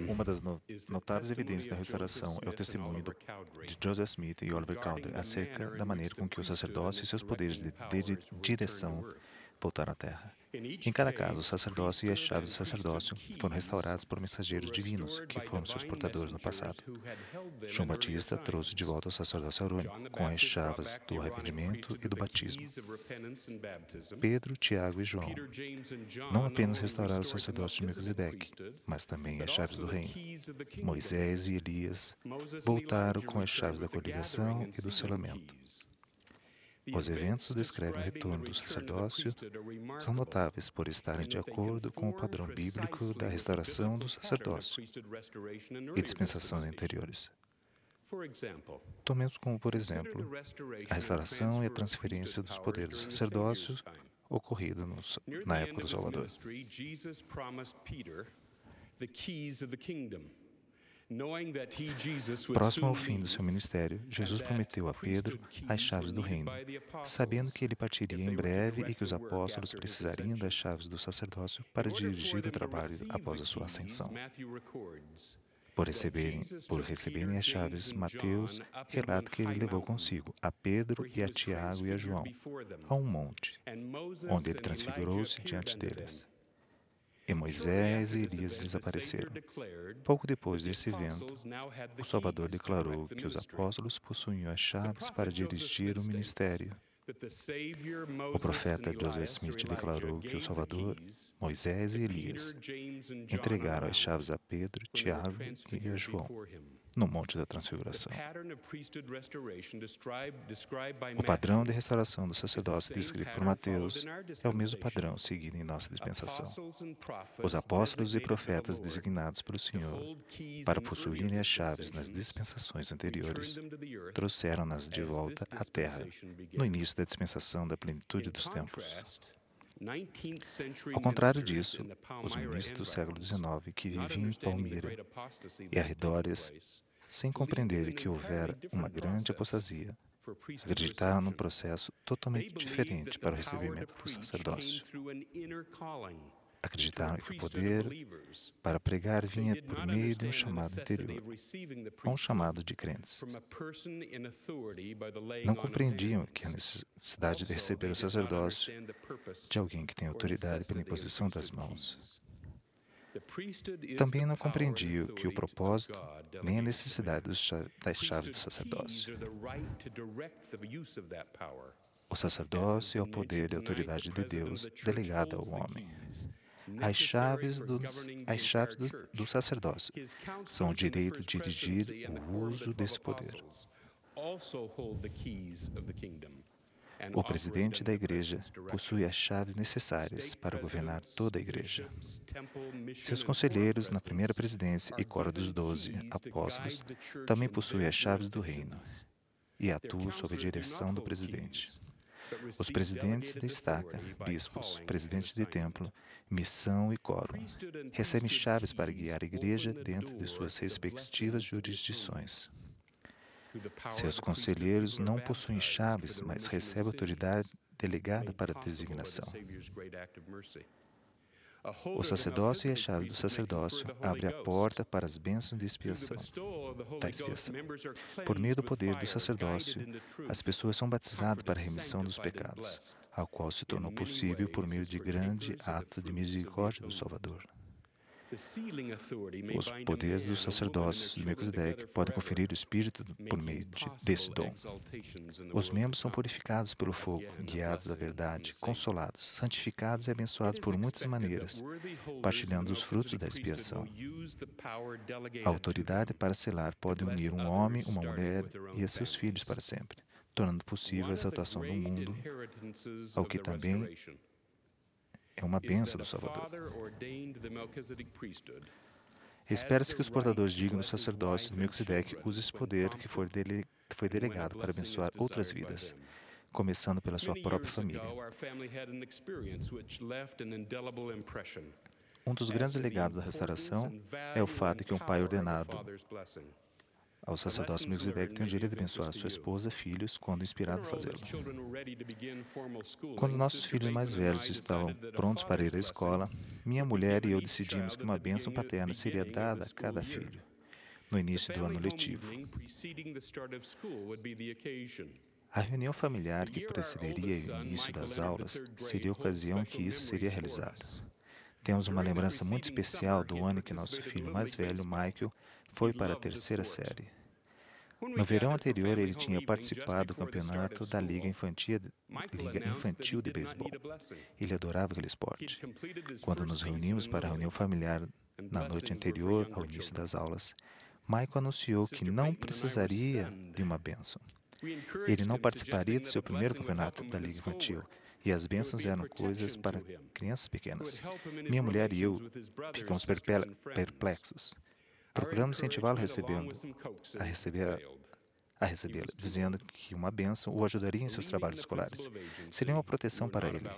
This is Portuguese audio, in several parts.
Uma das notáveis evidências da restauração é o testemunho de Joseph Smith e Oliver Cowdery acerca da maneira com que o sacerdócio e seus poderes de direção voltaram à terra. Em cada caso, o sacerdócio e as chaves do sacerdócio foram restaurados por mensageiros divinos, que foram seus portadores no passado. João Batista trouxe de volta o sacerdócio arônico, com as chaves do arrependimento e do batismo. Pedro, Tiago e João não apenas restauraram o sacerdócio de Melquisedeque, mas também as chaves do reino. Moisés e Elias voltaram com as chaves da coligação e do selamento. Os eventos que descrevem o retorno do sacerdócio são notáveis por estarem de acordo com o padrão bíblico da restauração do sacerdócio e dispensações anteriores. Tomemos como, por exemplo, a restauração e a transferência dos poderes do sacerdócio ocorrido na época do Salvador. Próximo ao fim do seu ministério, Jesus prometeu a Pedro as chaves do reino, sabendo que ele partiria em breve e que os apóstolos precisariam das chaves do sacerdócio para dirigir o trabalho após a sua ascensão. Por receberem as chaves, Mateus relata que ele levou consigo a Pedro e a Tiago e a João a um monte, onde ele transfigurou-se diante deles. E Moisés e Elias lhes apareceram. Pouco depois desse evento, o Salvador declarou que os apóstolos possuíam as chaves para dirigir o ministério. O profeta Joseph Smith declarou que o Salvador, Moisés e Elias entregaram as chaves a Pedro, Tiago e a João no Monte da Transfiguração. O padrão de restauração do sacerdócio descrito por Mateus é o mesmo padrão seguido em nossa dispensação. Os apóstolos e profetas designados pelo Senhor para possuírem as chaves nas dispensações anteriores trouxeram-nas de volta à terra no início da dispensação da plenitude dos tempos. Ao contrário disso, os ministros do século XIX que viviam em Palmira e arredores, sem compreenderem que houvera uma grande apostasia, acreditaram num processo totalmente diferente para o recebimento do sacerdócio. Acreditaram que o poder para pregar vinha por meio de um chamado interior, ou um chamado de crentes. Não compreendiam que a necessidade de receber o sacerdócio de alguém que tem autoridade pela imposição das mãos. Também não compreendiam que o propósito nem a necessidade das chaves do sacerdócio. O sacerdócio é o poder e a autoridade de Deus delegada ao homem. As chaves do sacerdócio são o direito de dirigir o uso desse poder. O presidente da igreja possui as chaves necessárias para governar toda a igreja. Seus conselheiros na primeira presidência e coro dos 12 apóstolos também possuem as chaves do reino e atuam sob a direção do presidente. Os presidentes de estaca, bispos, presidentes de templo, missão e quórum recebem chaves para guiar a igreja dentro de suas respectivas jurisdições. Seus conselheiros não possuem chaves, mas recebem autoridade delegada para a designação. O sacerdócio e a chave do sacerdócio abrem a porta para as bênçãos da expiação. Por meio do poder do sacerdócio, as pessoas são batizadas para a remissão dos pecados, ao qual se tornou possível por meio de grande ato de misericórdia do Salvador. Os poderes dos sacerdócios de Melquisedeque podem conferir o Espírito por meio desse dom. Os membros são purificados pelo fogo, guiados à verdade, consolados, santificados e abençoados por muitas maneiras, partilhando os frutos da expiação. A autoridade para selar pode unir um homem, uma mulher e a seus filhos para sempre, tornando possível a exaltação do mundo, ao que também é uma bênção do Salvador. Espera-se que os portadores dignos do sacerdócio de Melquisedeque usem esse poder que foi delegado para abençoar outras vidas, começando pela sua própria família. Um dos grandes legados da restauração é o fato de que um pai ordenado Ao sacerdócio Melquisedeque tem o direito de abençoar sua esposa, filhos, quando inspirado a fazê-lo. Quando nossos filhos mais velhos estavam prontos para ir à escola, minha mulher e eu decidimos que uma bênção paterna seria dada a cada filho no início do ano letivo. A reunião familiar que precederia o início das aulas seria a ocasião em que isso seria realizado. Temos uma lembrança muito especial do ano em que nosso filho mais velho, Michael, foi para a terceira série. No verão anterior, ele tinha participado do campeonato da Liga Infantil de Beisebol. Ele adorava aquele esporte. Quando nos reunimos para a reunião familiar na noite anterior ao início das aulas, Michael anunciou que não precisaria de uma bênção. Ele não participaria do seu primeiro campeonato da Liga Infantil, e as bênçãos eram coisas para crianças pequenas. Minha mulher e eu ficamos perplexos. Procuramos incentivá-lo a recebê-la, dizendo que uma bênção o ajudaria em seus trabalhos escolares. Seria uma proteção para ele.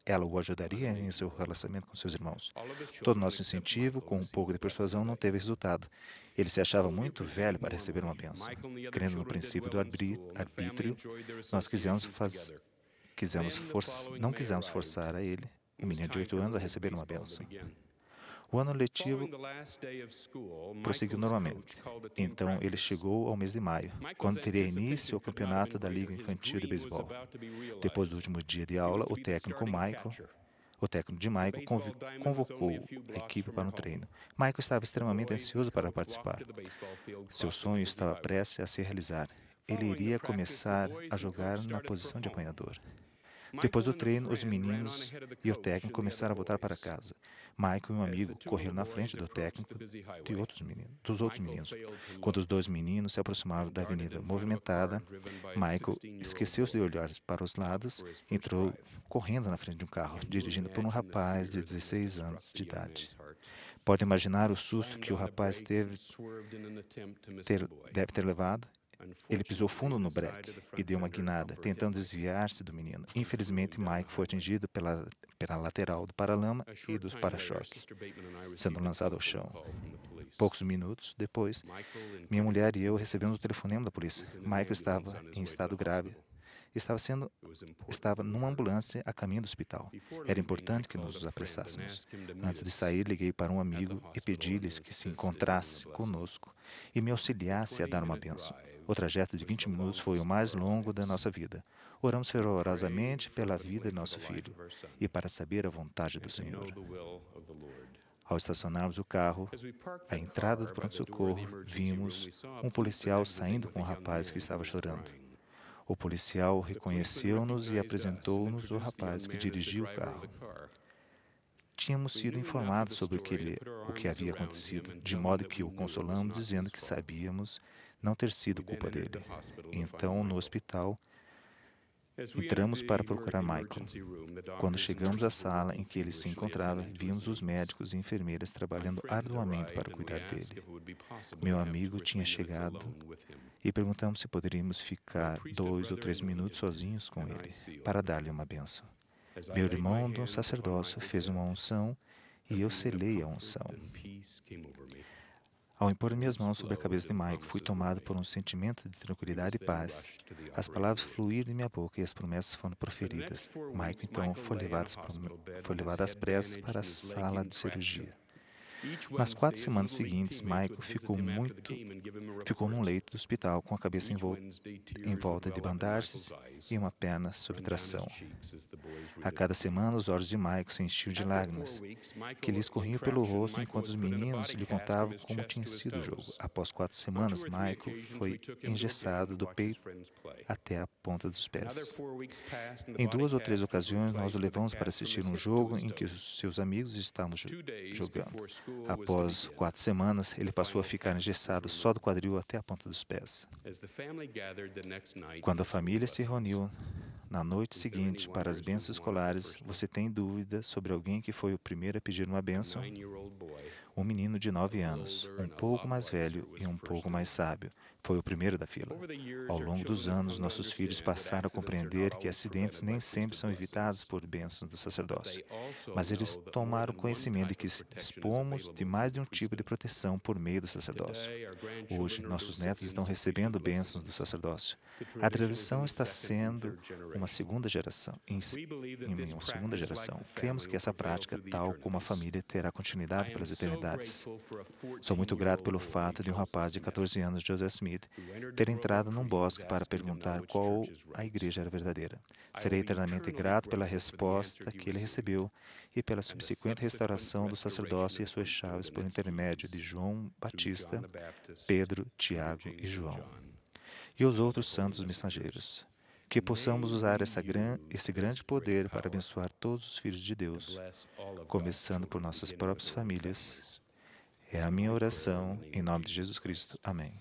Ela o ajudaria em seu relacionamento com seus irmãos. Todo nosso incentivo, com um pouco de persuasão, não teve resultado. Ele se achava muito velho para receber uma bênção. Crendo no princípio do arbítrio, nós não quisemos forçar a ele, um menino de 8 anos, a receber uma bênção. O ano letivo prosseguiu normalmente. Então, ele chegou ao mês de maio, quando teria início o campeonato da Liga Infantil de Beisebol. Depois do último dia de aula, o técnico de Michael convocou a equipe para um treino. Michael estava extremamente ansioso para participar. Seu sonho estava prestes a se realizar. Ele iria começar a jogar na posição de apanhador. Depois do treino, os meninos e o técnico começaram a voltar para casa. Michael e um amigo correram na frente do técnico dos outros meninos. Quando os dois meninos se aproximaram da avenida movimentada, Michael esqueceu-se de olhar para os lados e entrou correndo na frente de um carro, dirigido por um rapaz de 16 anos de idade. Pode imaginar o susto que o rapaz deve ter levado? Ele pisou fundo no breque e deu uma guinada, tentando desviar-se do menino. Infelizmente, Mike foi atingido pela lateral do paralama e do para-choque, sendo lançado ao chão. Poucos minutos depois, minha mulher e eu recebemos o telefonema da polícia. Michael estava em estado grave. Estava numa ambulância a caminho do hospital. Era importante que nos apressássemos. Antes de sair, liguei para um amigo e pedi-lhes que se encontrasse conosco e me auxiliasse a dar uma bênção. O trajeto de 20 minutos foi o mais longo da nossa vida. Oramos fervorosamente pela vida de nosso filho e para saber a vontade do Senhor. Ao estacionarmos o carro, à entrada do pronto-socorro, vimos um policial saindo com um rapaz que estava chorando. O policial reconheceu-nos e apresentou-nos o rapaz que dirigia o carro. Tínhamos sido informados sobre o que havia acontecido, de modo que o consolamos dizendo que sabíamos não ter sido culpa dele. Então, no hospital, entramos para procurar Michael. Quando chegamos à sala em que ele se encontrava, vimos os médicos e enfermeiras trabalhando arduamente para cuidar dele. Meu amigo tinha chegado e perguntamos se poderíamos ficar 2 ou 3 minutos sozinhos com ele, para dar-lhe uma bênção. Meu irmão do sacerdócio fez uma unção e eu selei a unção. Ao impor minhas mãos sobre a cabeça de Michael, fui tomado por um sentimento de tranquilidade e paz. As palavras fluíram de minha boca e as promessas foram proferidas. Michael, então, foi levado às pressas para a sala de cirurgia. Nas 4 semanas seguintes, Michael ficou num leito do hospital com a cabeça em volta de bandagens e uma perna sob tração. A cada semana, os olhos de Michael se enchiam de lágrimas, que lhe escorriam pelo rosto enquanto os meninos lhe contavam como tinha sido o jogo. Após 4 semanas, Michael foi engessado do peito até a ponta dos pés. Em 2 ou 3 ocasiões, nós o levamos para assistir um jogo em que os seus amigos estavam jogando. Após 4 semanas, ele passou a ficar engessado só do quadril até a ponta dos pés. Quando a família se reuniu na noite seguinte para as bênçãos escolares, você tem dúvida sobre alguém que foi o primeiro a pedir uma bênção? Um menino de 9 anos, um pouco mais velho e um pouco mais sábio, Foi o primeiro da fila. Ao longo dos anos, nossos filhos passaram a compreender que acidentes nem sempre são evitados por bênçãos do sacerdócio, mas eles tomaram conhecimento de que dispomos de mais de um tipo de proteção por meio do sacerdócio. Hoje, nossos netos estão recebendo bênçãos do sacerdócio. A tradição está sendo uma segunda geração. Em uma segunda geração, cremos que essa prática, tal como a família, terá continuidade pelas eternidades. Sou muito grato pelo fato de um rapaz de 14 anos, Joseph Smith, ter entrado num bosque para perguntar qual a igreja era verdadeira. Serei eternamente grato pela resposta que ele recebeu e pela subsequente restauração do sacerdócio e as suas chaves por intermédio de João Batista, Pedro, Tiago e João, e os outros santos mensageiros. Que possamos usar esse grande poder para abençoar todos os filhos de Deus, começando por nossas próprias famílias. É a minha oração, em nome de Jesus Cristo. Amém.